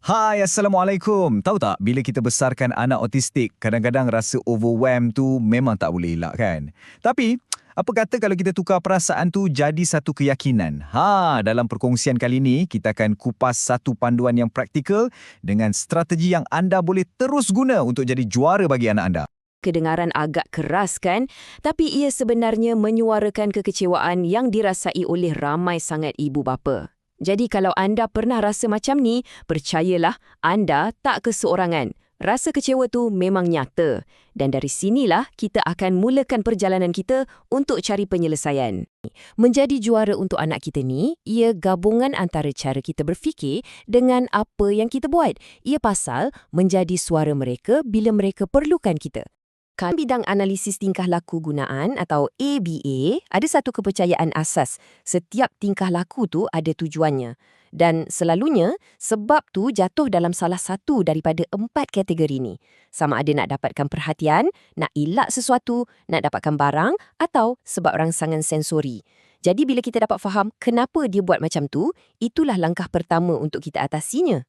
Hai, Assalamualaikum. Tahu tak, bila kita besarkan anak autistik, kadang-kadang rasa overwhelmed tu memang tak boleh elak kan? Tapi, apa kata kalau kita tukar perasaan tu jadi satu keyakinan? Dalam perkongsian kali ini, kita akan kupas satu panduan yang praktikal dengan strategi yang anda boleh terus guna untuk jadi juara bagi anak anda. Kedengaran agak keras kan? Tapi ia sebenarnya menyuarakan kekecewaan yang dirasai oleh ramai sangat ibu bapa. Jadi kalau anda pernah rasa macam ni, percayalah anda tak keseorangan. Rasa kecewa tu memang nyata. Dan dari sinilah kita akan mulakan perjalanan kita untuk cari penyelesaian. Menjadi juara untuk anak kita ni, ia gabungan antara cara kita berfikir dengan apa yang kita buat. Ia pasal menjadi suara mereka bila mereka perlukan kita. Bidang analisis tingkah laku gunaan atau ABA ada satu kepercayaan asas. Setiap tingkah laku tu ada tujuannya. Dan selalunya, sebab tu jatuh dalam salah satu daripada 4 kategori ni. Sama ada nak dapatkan perhatian, nak elak sesuatu, nak dapatkan barang atau sebab rangsangan sensori. Jadi bila kita dapat faham kenapa dia buat macam tu, itulah langkah pertama untuk kita atasinya.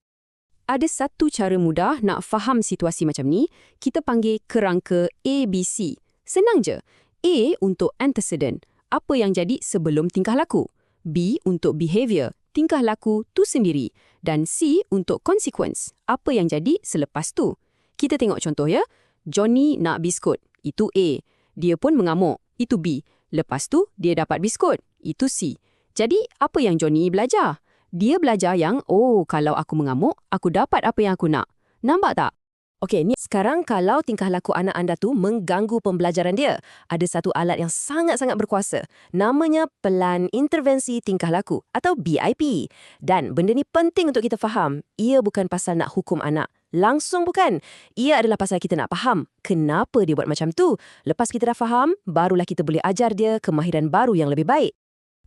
Ada satu cara mudah nak faham situasi macam ni, kita panggil kerangka ABC. Senang je. A untuk antecedent, apa yang jadi sebelum tingkah laku. B untuk behavior, tingkah laku tu sendiri. Dan C untuk consequence, apa yang jadi selepas tu. Kita tengok contoh ya. Johnny nak biskut, itu A. Dia pun mengamuk, itu B. Lepas tu dia dapat biskut, itu C. Jadi apa yang Johnny belajar? Dia belajar yang, kalau aku mengamuk, aku dapat apa yang aku nak. Nampak tak? Okey, ni sekarang kalau tingkah laku anak anda tu mengganggu pembelajaran dia, ada satu alat yang sangat-sangat berkuasa. Namanya Pelan Intervensi Tingkah Laku atau BIP. Dan benda ni penting untuk kita faham. Ia bukan pasal nak hukum anak. Langsung bukan. Ia adalah pasal kita nak faham kenapa dia buat macam tu. Lepas kita dah faham, barulah kita boleh ajar dia kemahiran baru yang lebih baik.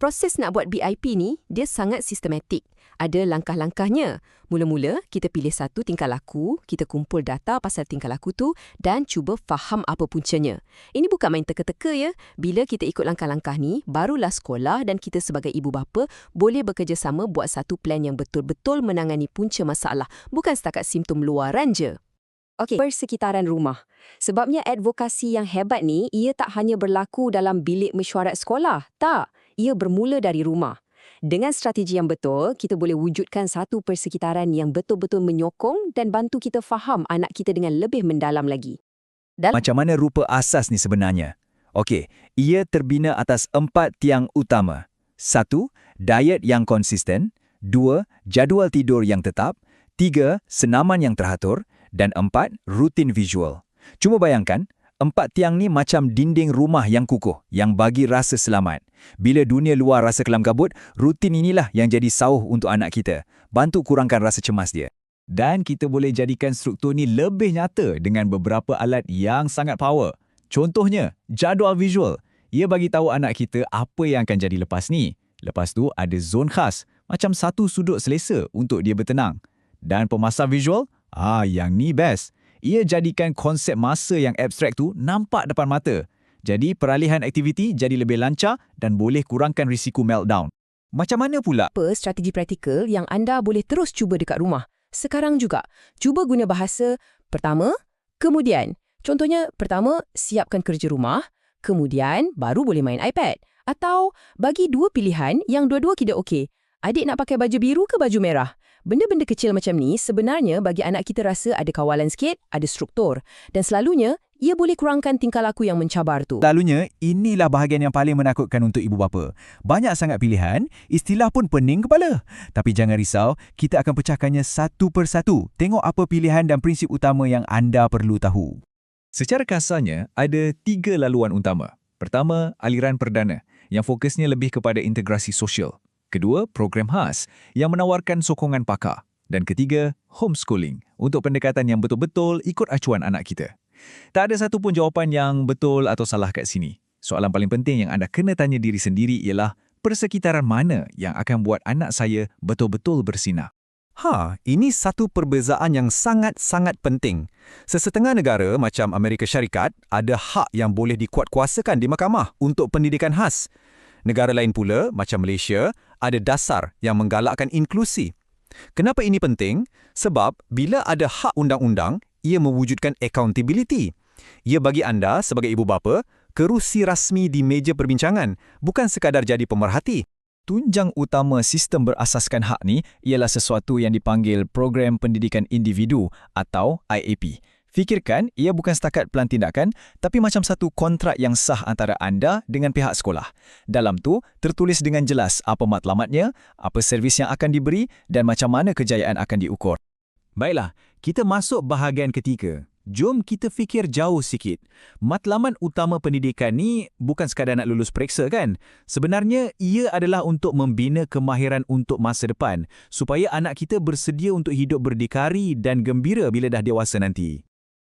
Proses nak buat BIP ni, dia sangat sistematik. Ada langkah-langkahnya. Mula-mula, kita pilih satu tingkah laku, kita kumpul data pasal tingkah laku tu dan cuba faham apa puncanya. Ini bukan main teka-teka ya. Bila kita ikut langkah-langkah ni, barulah sekolah dan kita sebagai ibu bapa boleh bekerjasama buat satu plan yang betul-betul menangani punca masalah, bukan setakat simptom luaran je. Okey, persekitaran rumah. Sebabnya advokasi yang hebat ni, ia tak hanya berlaku dalam bilik mesyuarat sekolah. Tak. Ia bermula dari rumah. Dengan strategi yang betul, kita boleh wujudkan satu persekitaran yang betul-betul menyokong dan bantu kita faham anak kita dengan lebih mendalam lagi. Macam mana rupa asas ni sebenarnya? Okey, ia terbina atas 4 tiang utama. 1. Diet yang konsisten. 2. Jadual tidur yang tetap. 3. Senaman yang teratur. Dan 4. Rutin visual. Cuma bayangkan, 4 tiang ni macam dinding rumah yang kukuh, yang bagi rasa selamat. Bila dunia luar rasa kelam kabut, rutin inilah yang jadi sauh untuk anak kita. Bantu kurangkan rasa cemas dia. Dan kita boleh jadikan struktur ni lebih nyata dengan beberapa alat yang sangat power. Contohnya, jadual visual. Ia bagi tahu anak kita apa yang akan jadi lepas ni. Lepas tu ada zon khas, macam satu sudut selesa untuk dia bertenang. Dan pemasan visual, yang ni best. Ia jadikan konsep masa yang abstrak tu nampak depan mata. Jadi peralihan aktiviti jadi lebih lancar dan boleh kurangkan risiko meltdown. Macam mana pula? Apa strategi praktikal yang anda boleh terus cuba dekat rumah? Sekarang juga, cuba guna bahasa pertama, kemudian. Contohnya, pertama, siapkan kerja rumah, kemudian baru boleh main iPad. Atau bagi 2 pilihan yang dua-dua kira okey. Adik nak pakai baju biru ke baju merah? Benda-benda kecil macam ni sebenarnya bagi anak kita rasa ada kawalan sikit, ada struktur. Dan selalunya, ia boleh kurangkan tingkah laku yang mencabar tu. Selalunya, inilah bahagian yang paling menakutkan untuk ibu bapa. Banyak sangat pilihan, istilah pun pening kepala. Tapi jangan risau, kita akan pecahkannya satu persatu. Tengok apa pilihan dan prinsip utama yang anda perlu tahu. Secara kasarnya, ada 3 laluan utama. Pertama, aliran perdana, yang fokusnya lebih kepada integrasi sosial. Kedua, program khas yang menawarkan sokongan pakar. Dan ketiga, homeschooling untuk pendekatan yang betul-betul ikut acuan anak kita. Tak ada satu pun jawapan yang betul atau salah kat sini. Soalan paling penting yang anda kena tanya diri sendiri ialah persekitaran mana yang akan buat anak saya betul-betul bersinar. Ini satu perbezaan yang sangat-sangat penting. Sesetengah negara macam Amerika Syarikat ada hak yang boleh dikuatkuasakan di mahkamah untuk pendidikan khas. Negara lain pula, macam Malaysia, ada dasar yang menggalakkan inklusi. Kenapa ini penting? Sebab bila ada hak undang-undang, ia mewujudkan accountability. Ia bagi anda sebagai ibu bapa kerusi rasmi di meja perbincangan, bukan sekadar jadi pemerhati. Tunjang utama sistem berasaskan hak ni ialah sesuatu yang dipanggil Program Pendidikan Individu atau IAP. Fikirkan, ia bukan setakat pelan tindakan, tapi macam satu kontrak yang sah antara anda dengan pihak sekolah. Dalam tu, tertulis dengan jelas apa matlamatnya, apa servis yang akan diberi dan macam mana kejayaan akan diukur. Baiklah, kita masuk bahagian ketiga. Jom kita fikir jauh sikit. Matlamat utama pendidikan ni bukan sekadar nak lulus periksa kan? Sebenarnya, ia adalah untuk membina kemahiran untuk masa depan, supaya anak kita bersedia untuk hidup berdikari dan gembira bila dah dewasa nanti.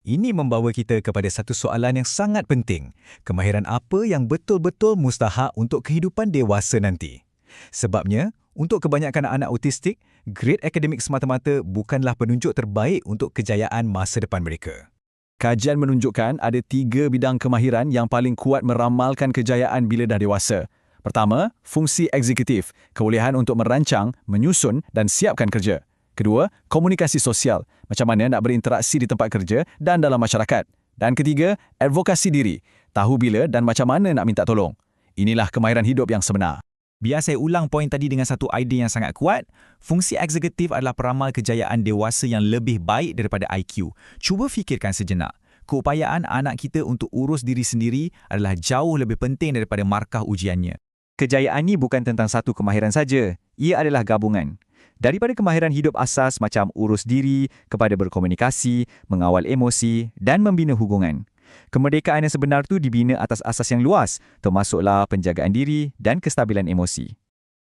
Ini membawa kita kepada satu soalan yang sangat penting. Kemahiran apa yang betul-betul mustahak untuk kehidupan dewasa nanti? Sebabnya, untuk kebanyakan anak autistik, grade akademik semata-mata bukanlah penunjuk terbaik untuk kejayaan masa depan mereka. Kajian menunjukkan ada 3 bidang kemahiran yang paling kuat meramalkan kejayaan bila dah dewasa. Pertama, fungsi eksekutif, kebolehan untuk merancang, menyusun dan siapkan kerja. Kedua, komunikasi sosial, macam mana nak berinteraksi di tempat kerja dan dalam masyarakat. Dan ketiga, advokasi diri, tahu bila dan macam mana nak minta tolong. Inilah kemahiran hidup yang sebenar. Biar saya ulang poin tadi dengan satu idea yang sangat kuat, fungsi eksekutif adalah peramal kejayaan dewasa yang lebih baik daripada IQ. Cuba fikirkan sejenak. Keupayaan anak kita untuk urus diri sendiri adalah jauh lebih penting daripada markah ujiannya. Kejayaan ni bukan tentang satu kemahiran saja, ia adalah gabungan. Daripada kemahiran hidup asas macam urus diri, kepada berkomunikasi, mengawal emosi dan membina hubungan. Kemerdekaan yang sebenar tu dibina atas asas yang luas, termasuklah penjagaan diri dan kestabilan emosi.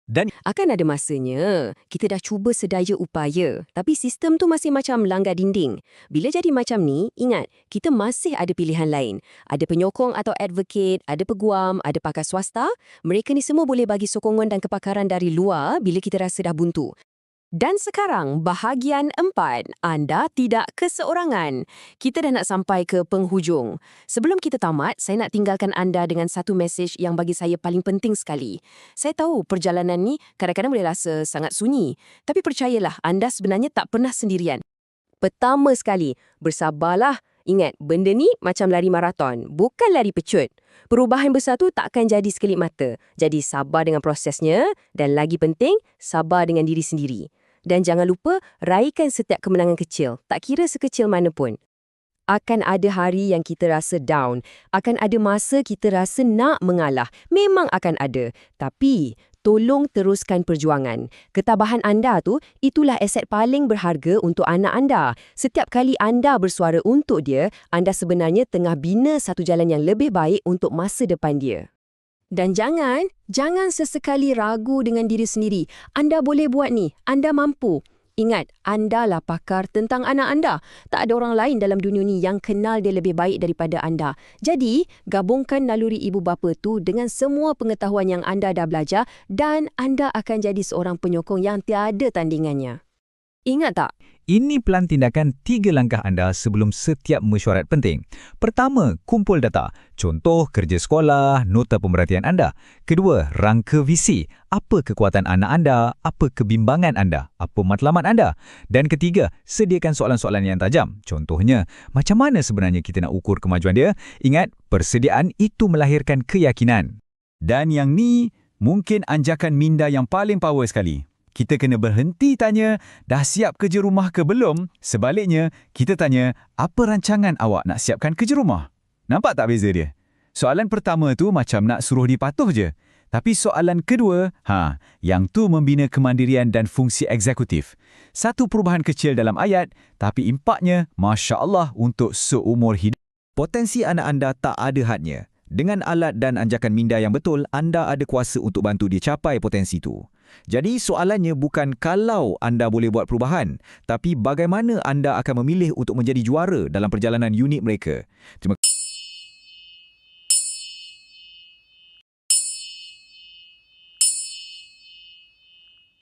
Dan akan ada masanya, kita dah cuba sedaya upaya, tapi sistem tu masih macam langgar dinding. Bila jadi macam ni, ingat, kita masih ada pilihan lain. Ada penyokong atau advocate, ada peguam, ada pakar swasta. Mereka ni semua boleh bagi sokongan dan kepakaran dari luar bila kita rasa dah buntu. Dan sekarang, bahagian 4, anda tidak keseorangan. Kita dah nak sampai ke penghujung. Sebelum kita tamat, saya nak tinggalkan anda dengan satu mesej yang bagi saya paling penting sekali. Saya tahu perjalanan ni kadang-kadang boleh rasa sangat sunyi. Tapi percayalah, anda sebenarnya tak pernah sendirian. Pertama sekali, bersabarlah. Ingat, benda ni macam lari maraton, bukan lari pecut. Perubahan besar tu tak akan jadi sekelip mata. Jadi sabar dengan prosesnya dan lagi penting, sabar dengan diri sendiri. Dan jangan lupa, raikan setiap kemenangan kecil, tak kira sekecil mana pun. Akan ada hari yang kita rasa down, akan ada masa kita rasa nak mengalah. Memang akan ada. Tapi, tolong teruskan perjuangan. Ketabahan anda tu, itulah aset paling berharga untuk anak anda. Setiap kali anda bersuara untuk dia, anda sebenarnya tengah bina satu jalan yang lebih baik untuk masa depan dia. Dan jangan sesekali ragu dengan diri sendiri. Anda boleh buat ni, anda mampu. Ingat, anda lah pakar tentang anak anda. Tak ada orang lain dalam dunia ni yang kenal dia lebih baik daripada anda. Jadi, gabungkan naluri ibu bapa tu dengan semua pengetahuan yang anda dah belajar dan anda akan jadi seorang penyokong yang tiada tandingannya. Ingat tak? Ini pelan tindakan 3 langkah anda sebelum setiap mesyuarat penting. Pertama, kumpul data. Contoh, kerja sekolah, nota pemerhatian anda. Kedua, rangka visi. Apa kekuatan anak anda? Apa kebimbangan anda? Apa matlamat anda? Dan ketiga, sediakan soalan-soalan yang tajam. Contohnya, macam mana sebenarnya kita nak ukur kemajuan dia? Ingat, persediaan itu melahirkan keyakinan. Dan yang ni, mungkin anjakan minda yang paling power sekali. Kita kena berhenti tanya, dah siap kerja rumah ke belum? Sebaliknya, kita tanya, apa rancangan awak nak siapkan kerja rumah? Nampak tak beza dia? Soalan pertama tu macam nak suruh dipatuh je. Tapi soalan kedua, yang tu membina kemandirian dan fungsi eksekutif. Satu perubahan kecil dalam ayat, tapi impaknya, Masya Allah, untuk seumur hidup. Potensi anak anda tak ada hadnya. Dengan alat dan anjakan minda yang betul, anda ada kuasa untuk bantu dia capai potensi itu. Jadi soalannya bukan kalau anda boleh buat perubahan, tapi bagaimana anda akan memilih untuk menjadi juara dalam perjalanan unik mereka. Terima kasih.